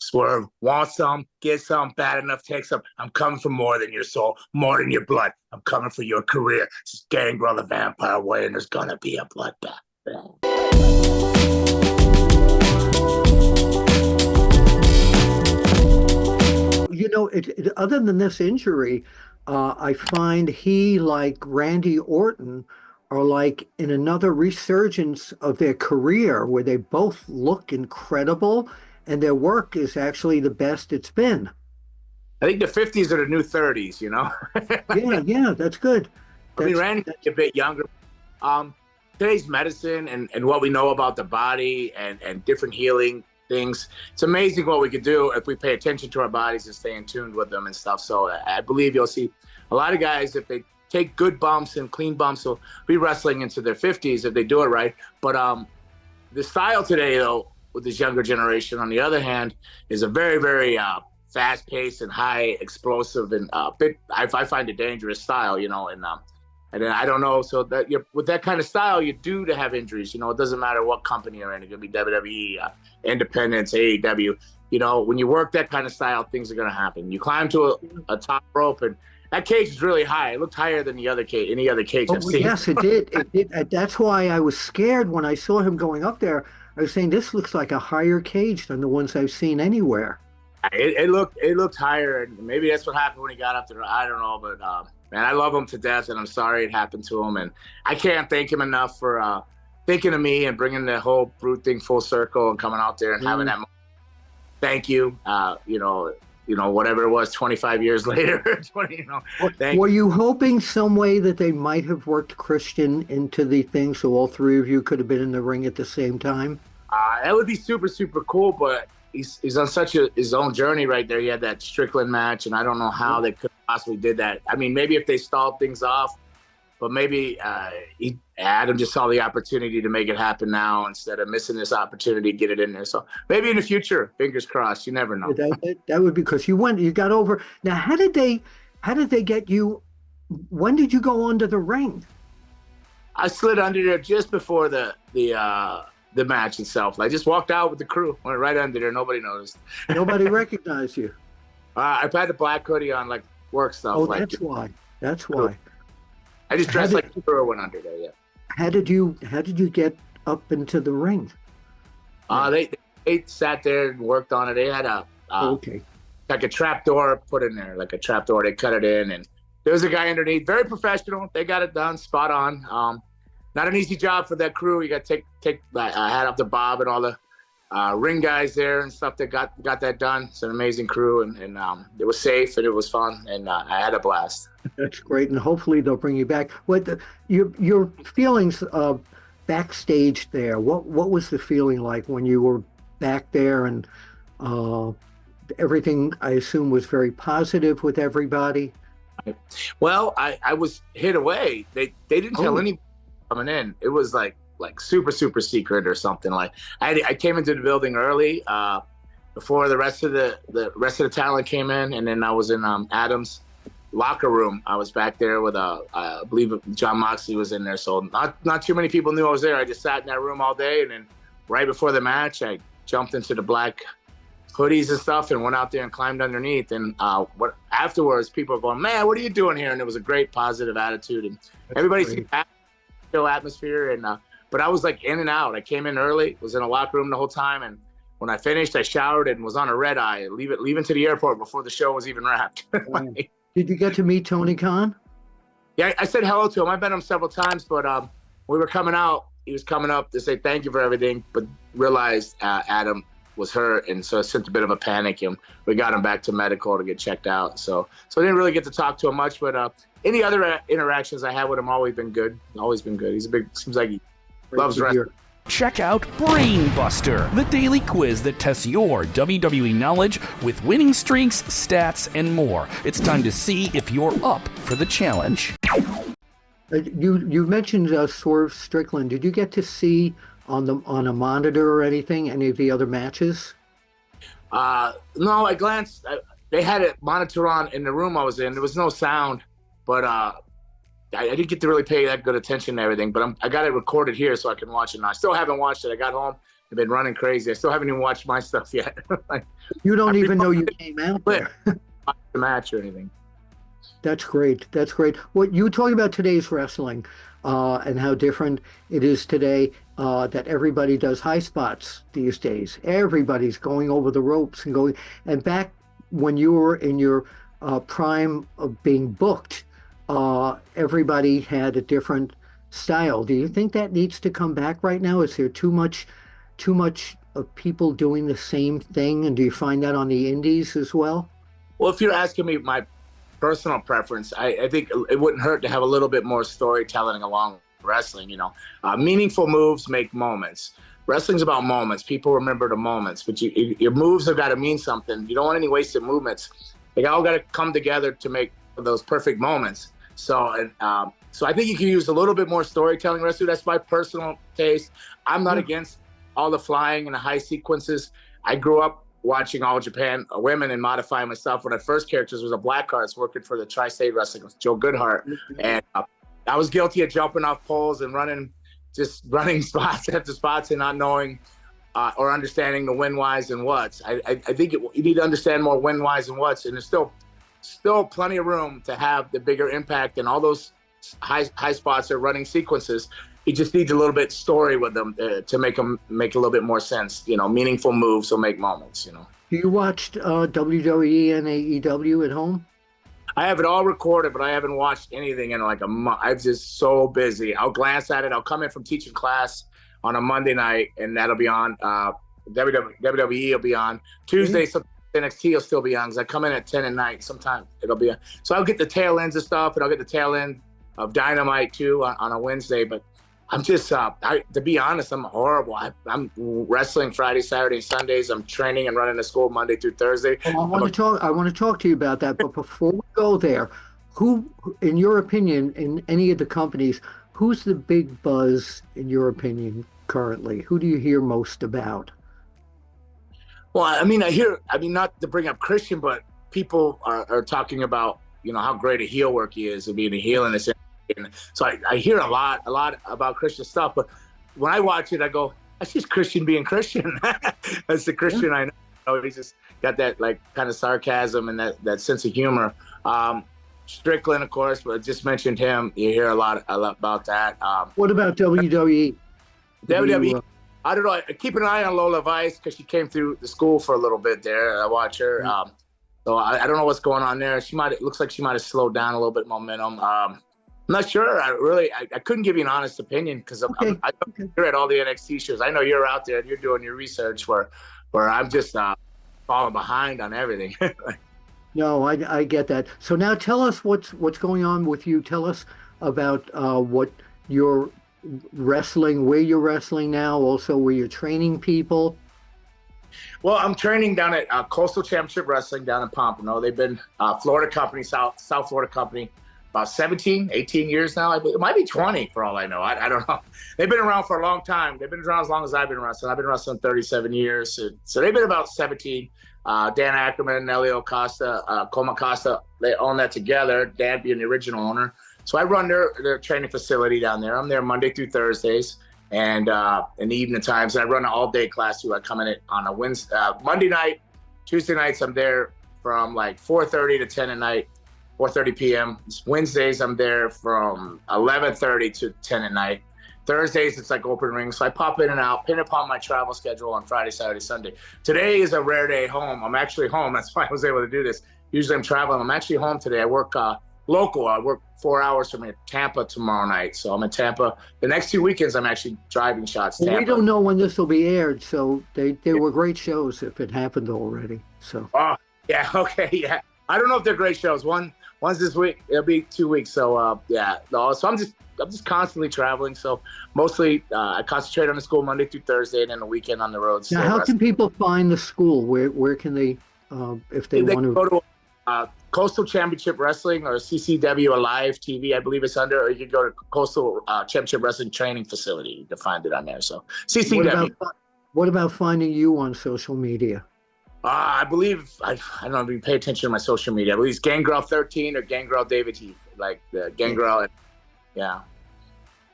Swerve, want some, get some, bad enough, take some. I'm coming for more than your soul, more than your blood. I'm coming for your career. It's Gangrel the Vampire Way, and there's going to be a bloodbath. You know, other than this injury, I find he, like Randy Orton, are like in another resurgence of their career where they both look incredible and their work is actually the best it's been. I think the 50s are the new 30s, you know? Yeah, that's good. I mean, Randy's a bit younger. Today's medicine and what we know about the body and different healing things, it's amazing what we could do if we pay attention to our bodies and stay in tune with them and stuff. So I believe you'll see a lot of guys, if they take good bumps and clean bumps, will be wrestling into their 50s if they do it right. But the style today, though, with this younger generation, on the other hand, is a very, very fast-paced and high explosive and I find it dangerous style, you know, and then I don't know. So that with that kind of style, you do to have injuries. You know, it doesn't matter what company you're in. It could be WWE, Independence, AEW. You know, when you work that kind of style, things are going to happen. You climb to a top rope, and that cage is really high. It looked higher than any other cage I've seen. Yes, it did. It did. That's why I was scared when I saw him going up there. I was saying, this looks like a higher cage than the ones I've seen anywhere. It looked higher, and maybe that's what happened when he got up there. I don't know, but man, I love him to death, and I'm sorry it happened to him, and I can't thank him enough for thinking of me and bringing the whole Brute thing full circle and coming out there and having that moment. Thank you. You know, whatever it was, 25 years later, 20, you know. Were you hoping some way that they might have worked Christian into the thing so all three of you could have been in the ring at the same time? That would be super, super cool, but he's on such his own journey right there. He had that Strickland match, and I don't know how they could possibly did that. I mean, maybe if they stalled things off, but maybe Adam just saw the opportunity to make it happen now instead of missing this opportunity to get it in there. So maybe in the future, fingers crossed. You never know. That would be because you got over. Now, how did they get you? When did you go under the ring? I slid under there just before the match itself. I just walked out with the crew, went right under there. Nobody noticed. Nobody recognized you. I've had the black hoodie on, like work stuff. Oh, that's why. That's why. I just dressed like a girl went under there. Yeah. How did you get up into the ring? They sat there and worked on it. They had like a trap door put in there, like a trap door. They cut it in, and there was a guy underneath. Very professional. They got it done, spot on. Not an easy job for that crew. You got to take hat off to Bob and all the ring guys there and stuff that got that done. It's an amazing crew, and it was safe and it was fun, and I had a blast. That's great, and hopefully they'll bring you back. Your feelings backstage there? What was the feeling like when you were back there, and everything? I assume was very positive with everybody. Well, I was hid away. They didn't tell anybody coming in. It was like super, super secret or something. Like I came into the building early before the rest of the talent came in, and then I was in Adam's locker room. I was back there with I believe John Moxley was in there, so not too many people knew I was there. I just sat in that room all day, and then right before the match, I jumped into the black hoodies and stuff and went out there and climbed underneath. And afterwards, people were going, "Man, what are you doing here?" And it was a great positive attitude, and everybody seemed happy, chill atmosphere. And but I was like in and out. I came in early, was in a locker room the whole time, and when I finished, I showered and was on a red eye, leaving to the airport before the show was even wrapped. Did you get to meet Tony Khan? Yeah, I said hello to him. I've met him several times, but when we were coming out, he was coming up to say thank you for everything, but realized Adam was hurt, and so it sent a bit of a panic, and we got him back to medical to get checked out. So I didn't really get to talk to him much, but any other interactions I had with him always been good. He's seems like he loves wrestling. Check out BrainBuster, the daily quiz that tests your WWE knowledge with winning streaks, stats, and more. It's time to see if you're up for the challenge. You mentioned Swerve Strickland. Did you get to see on a monitor or anything any of the other matches? No, I glanced. They had a monitor on in the room I was in. There was no sound, but I didn't get to really pay that good attention to everything, but I got it recorded here so I can watch it now. I still haven't watched it. I got home, have been running crazy. I still haven't even watched my stuff yet. Like, You don't even know you came out there. watch the match or anything. That's great. That's great. What you were talking about today's wrestling, and how different it is today, that everybody does high spots these days. Everybody's going over the ropes and going. And back when you were in your prime of being booked, everybody had a different style. Do you think that needs to come back right now? Is there too much of people doing the same thing? And do you find that on the indies as well? Well, if you're asking me my personal preference, I think it wouldn't hurt to have a little bit more storytelling along with wrestling. Meaningful moves make moments. Wrestling's about moments. People remember the moments, but your moves have got to mean something. You don't want any wasted movements. They all got to come together to make those perfect moments. So I think you can use a little bit more storytelling wrestling. That's my personal taste. I'm not against all the flying and the high sequences. I grew up watching All Japan women and modifying myself. One of the first characters was a black card working for the Tri-State Wrestling with Joe Goodhart. And I was guilty of jumping off poles and running spots after spots and not knowing or understanding the when, whys, and whats. I think you need to understand more when, whys, and whats. And there's still plenty of room to have the bigger impact and all those high spots or running sequences. You just need a little bit story with them to make them make a little bit more sense. Meaningful moves will make moments. Do you watched WWE and AEW at home? I have it all recorded, but I haven't watched anything in like a month. I'm just so busy. I'll glance at it. I'll come in from teaching class on a Monday night, and that'll be on. WWE will be on Tuesday. Sometimes NXT will still be on because I come in at 10 at night. Sometimes it'll be on. So I'll get the tail ends of stuff, and I'll get the tail end of Dynamite too on a Wednesday. But I'm just, to be honest, I'm horrible. I'm wrestling Friday, Saturday, Sundays. I'm training and running the school Monday through Thursday. Well, I want to talk to you about that. But before we go there, who, in your opinion, in any of the companies, who's the big buzz in your opinion currently? Who do you hear most about? Well, I mean, not to bring up Christian, but people are talking about, how great a heel work he is and being a heel in this. And so I hear a lot about Christian stuff, but when I watch it, I go, that's just Christian being Christian. That's the Christian I know. He's just got that like kind of sarcasm and that sense of humor. Strickland, of course, but I just mentioned him. You hear a lot about that. What about WWE? WWE, I don't know. I keep an eye on Lola Vice because she came through the school for a little bit there. I watch her. So I don't know what's going on there. It looks like she might have slowed down a little bit momentum. I'm not sure. I couldn't give you an honest opinion because you're at all the NXT shows. I know you're out there and you're doing your research where I'm just falling behind on everything. No, I get that. So now tell us what's going on with you. Tell us about what you're wrestling, where you're wrestling now, also where you're training people. Well, I'm training down at Coastal Championship Wrestling down in Pompano. They've been Florida company, South Florida company, about 17, 18 years now. It might be 20 for all I know. I don't know. They've been around for a long time. They've been around as long as I've been wrestling. I've been wrestling 37 years. So they've been about 17. Dan Ackerman, Elio Costa, Coma Costa, they own that together, Dan being the original owner. So I run their training facility down there. I'm there Monday through Thursdays and in the evening times. And I run an all-day class too. I come in on a Wednesday, Monday night, Tuesday nights I'm there from like 4:30 to 10 at night. 4:30 p.m. Wednesdays, I'm there from 11:30 to 10 at night. Thursdays, it's like open ring. So I pop in and out, pin upon my travel schedule on Friday, Saturday, Sunday. Today is a rare day home. I'm actually home. That's why I was able to do this. Usually I'm traveling. I'm actually home today. I work local. I work 4 hours from Tampa tomorrow night. So I'm in Tampa. The next 2 weekends, I'm actually driving shots. Well, we don't know when this will be aired. So they were great shows if it happened already. So. Oh, yeah. Okay. Yeah. I don't know if they're great shows. One's this week. It'll be 2 weeks. So yeah. No, so I'm just constantly traveling. So mostly I concentrate on the school Monday through Thursday, and then the weekend on the road. Now, how can people find the school? Where can they, if they want to go to Coastal Championship Wrestling or CCW Alive TV, I believe it's under, or you can go to Coastal Championship Wrestling Training Facility. You can find it on there. So CCW. What about finding you on social media? I believe, I don't know if you pay attention to my social media. I believe it's Gangrel 13 or Gangrel David Heath, like the Gangrel. Yeah.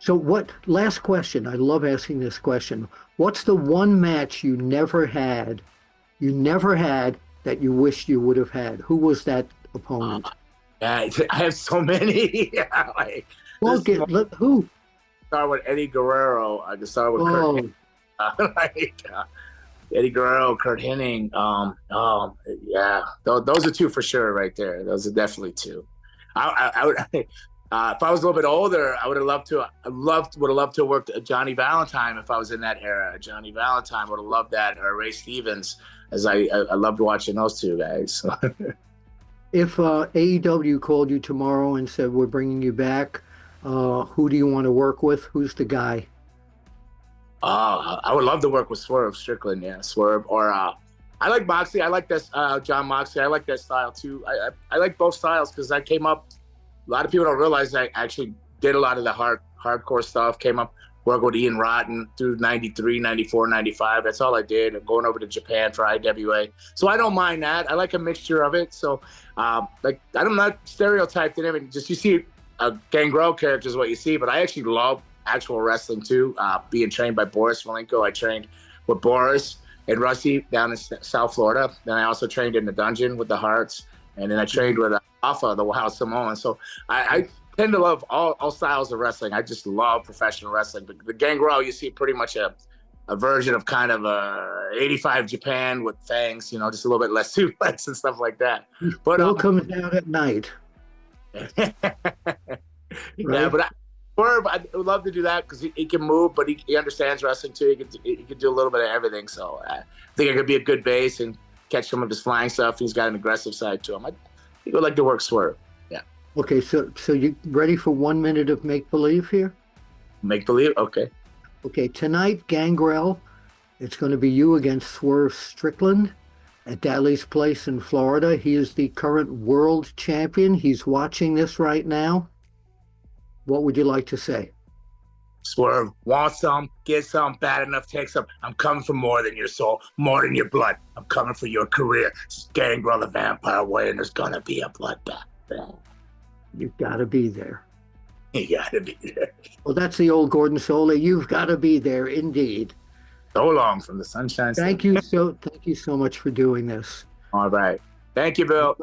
So last question, I love asking this question. What's the one match you never had that you wished you would have had? Who was that opponent? Yeah, I have so many. Yeah, like, Who? Start with Eddie Guerrero. I just start with Oh, Eddie Guerrero, Kurt Hennig. Yeah, those are two for sure right there. Those are definitely two. I would, if I was a little bit older, I would have loved to. Would have loved to have worked Johnny Valentine if I was in that era. Johnny Valentine would have loved that, or Ray Stevens, as I loved watching those two guys. So. if AEW called you tomorrow and said, we're bringing you back, who do you want to work with? Who's the guy? I would love to work with Swerve Strickland. Yeah, Swerve. Or I like Moxley. I like this John Moxley. I like that style too. I like both styles because I came up. A lot of people don't realize I actually did a lot of the hardcore stuff. Came up working with Ian Rotten through 93, 94, 95. That's all I did. And going over to Japan for IWA. So I don't mind that. I like a mixture of it. So I'm not stereotyped in everything. Just you see a Gangrel character is what you see, but I actually love actual wrestling too. Being trained by Boris Malenko. I trained with Boris and Rusty down in South Florida. Then I also trained in the dungeon with the Hearts. And then I trained with Alpha, the Wild Samoan. So I tend to love all styles of wrestling. I just love professional wrestling. But the Gangrel, you see pretty much a version of kind of 85 Japan with fangs, just a little bit less suplex and stuff like that. But Still comes down at night. Yeah, but Swerve, I would love to do that because he can move, but he understands wrestling too. He can do a little bit of everything. So I think I could be a good base and catch some of his flying stuff. He's got an aggressive side to him. I would like to work Swerve. Yeah. Okay, so you ready for 1 minute of make-believe here? Make-believe? Okay. Okay, tonight, Gangrel, it's going to be you against Swerve Strickland at Dudley's Place in Florida. He is the current world champion. He's watching this right now. What would you like to say? Swerve, want some, get some, bad enough, take some. I'm coming for more than your soul, more than your blood. I'm coming for your career. It's Gangrel the Vampire Way, and there's going to be a bloodbath. You've got to be there. You got to be there. Well, that's the old Gordon Solie. You've got to be there, indeed. So long from the Sunshine State. Thank you so much for doing this. All right. Thank you, Bill.